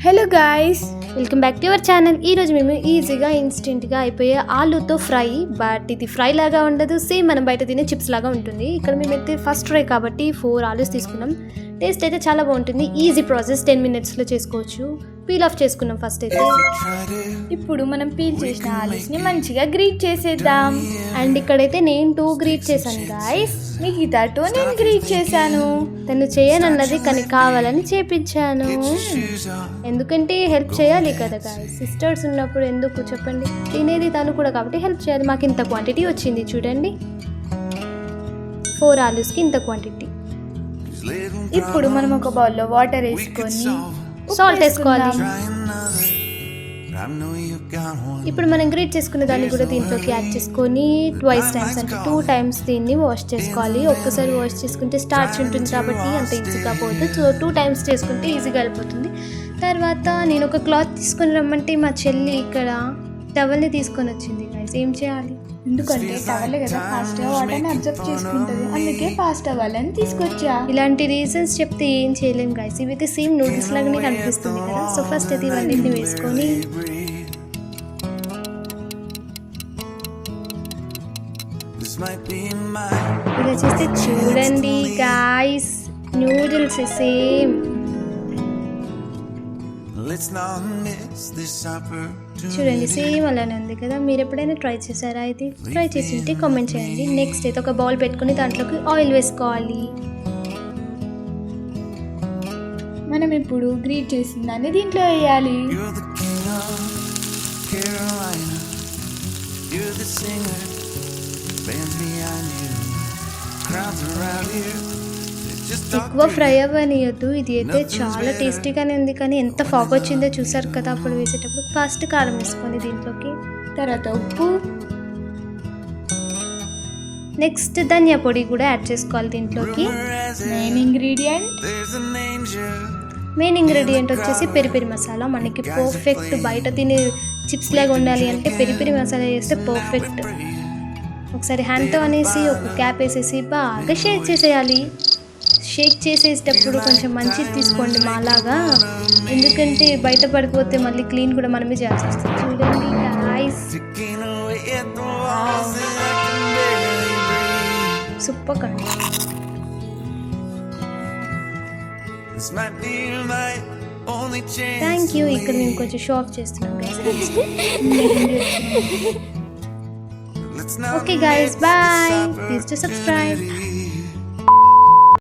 Hello guys, welcome back to your channel. ఈరోజు మేము ఈజీగా ఇన్స్టెంట్గా అయిపోయే ఆలూతో ఫ్రై, బట్ ఇది ఫ్రై లాగా ఉండదు, సేమ్ మనం బయట తినే చిప్స్ లాగా ఉంటుంది. ఇక్కడ మేమైతే ఫస్ట్ ఫ్రై కాబట్టి 4 ఆలూస్ తీసుకున్నాం. టేస్ట్ అయితే చాలా బాగుంటుంది. ఈజీ ప్రాసెస్, 10 minutesలో చేసుకోవచ్చు. పీల్ ఆఫ్ చేసుకున్నాం ఫస్ట్ అయితే. ఇప్పుడు మనం పీల్ చేసిన ఆలూస్ని మంచిగా గ్రీట్ చేసేద్దాం. అండ్ ఇక్కడైతే నేను 2 గ్రీట్ చేశాను గాయస్. మిగతా 2 నేను గ్రీట్ చేశాను. తను చేయనన్నది కానీ కావాలని చేపించాను. ఎందుకంటే హెల్ప్ చేయాలి కదా గాయస్. సిస్టర్స్ ఉన్నప్పుడు ఎందుకు చెప్పండి, తినేది తను కూడా కాబట్టి హెల్ప్ చేయాలి. మాకు ఇంత క్వాంటిటీ వచ్చింది చూడండి, 4 ఆలూస్కి ఇంత క్వాంటిటీ. ఇప్పుడు మనం ఒక బౌల్లో వాటర్ వేసుకొని సాల్ట్ వేసుకోవాలి. ఇప్పుడు మనం గ్రేట్ చేసుకున్న దాన్ని కూడా దీంట్లోకి యాడ్ చేసుకొని 2 times అంటే 2 times దీన్ని వాష్ చేసుకోవాలి. ఒక్కసారి వాష్ చేసుకుంటే స్టార్చ్ ఉంటుంది కాబట్టి అంత ఈజీగా పోతుంది. సో 2 times చేసుకుంటే ఈజీగా అయిపోతుంది. తర్వాత నేను ఒక క్లాత్ తీసుకొని రమ్మంటే మా చెల్లి ఇక్కడ టవల్ని తీసుకొని వచ్చింది. గైస్ ఏం చేయాలి, ఎందుకంటే టవలే కదా ఫాస్ట్గా వాటర్ని అబ్జర్వ్ చేసుకుంటుంది, అందుకే ఫాస్ట్ అవ్వాలని తీసుకొచ్చా. ఇలాంటి రీజన్స్ చెప్తే ఏం చేయలేం గైస్. ఇవైతే సేమ్ నూడిల్స్ లాగానే కనిపిస్తుంది కదా. సో ఫస్ట్ అయితే ఇవన్నిటిని వేసుకొని ఇలా చేస్తే చూడండి గాయస్, నూడిల్స్ సేమ్ చూడండి, సేమ్ అలానే ఉంది కదా. మీరు ఎప్పుడైనా ట్రై చేశారా? అయితే ట్రై చేసి ఉంటే కామెంట్ చేయండి. నెక్స్ట్ అయితే ఒక బౌల్ పెట్టుకుని దాంట్లోకి ఆయిల్ వేసుకోవాలి. మనం ఇప్పుడు గ్రీట్ చేసిన దాన్ని దీంట్లో వేయాలి. ఎక్కువ ఫ్రై అవ్వనియద్దు. ఇది అయితే చాలా టేస్టీగానే ఉంది, కానీ ఎంత ఫాగ్ వచ్చిందో చూసారు కదా అప్పుడు వేసేటప్పుడు. ఫస్ట్ కారం వేసుకొని దీంట్లోకి, తర్వాత ఉప్పు, నెక్స్ట్ ధనియా పొడి కూడా యాడ్ చేసుకోవాలి దీంట్లోకి. మెయిన్ ఇంగ్రీడియంట్ వచ్చేసి పెరి పెరి మసాలా. మనకి పర్ఫెక్ట్ బయట తినే చిప్స్ లాగా ఉండాలి అంటే పెరి పెరి మసాలా చేస్తే పర్ఫెక్ట్. ఒకసారి హ్యాండ్తో అనేసి ఒక క్యాప్ వేసేసి బాగా షేక్ చేసేయాలి. షేక్ చేసేటప్పుడు కొంచెం మంచిది తీసుకోండి మాలాగా, ఎందుకంటే బయట పడిపోతే మళ్ళీ క్లీన్ కూడా మనమే చేయాల్సి వస్తుంది. చూడండి గాయ్స్, సూపర్ కండి. Thank you. ఇక్కడ మేము కొంచెం షో ఆఫ్ చేస్తున్నాం guys. Okay guys, bye. Please do subscribe.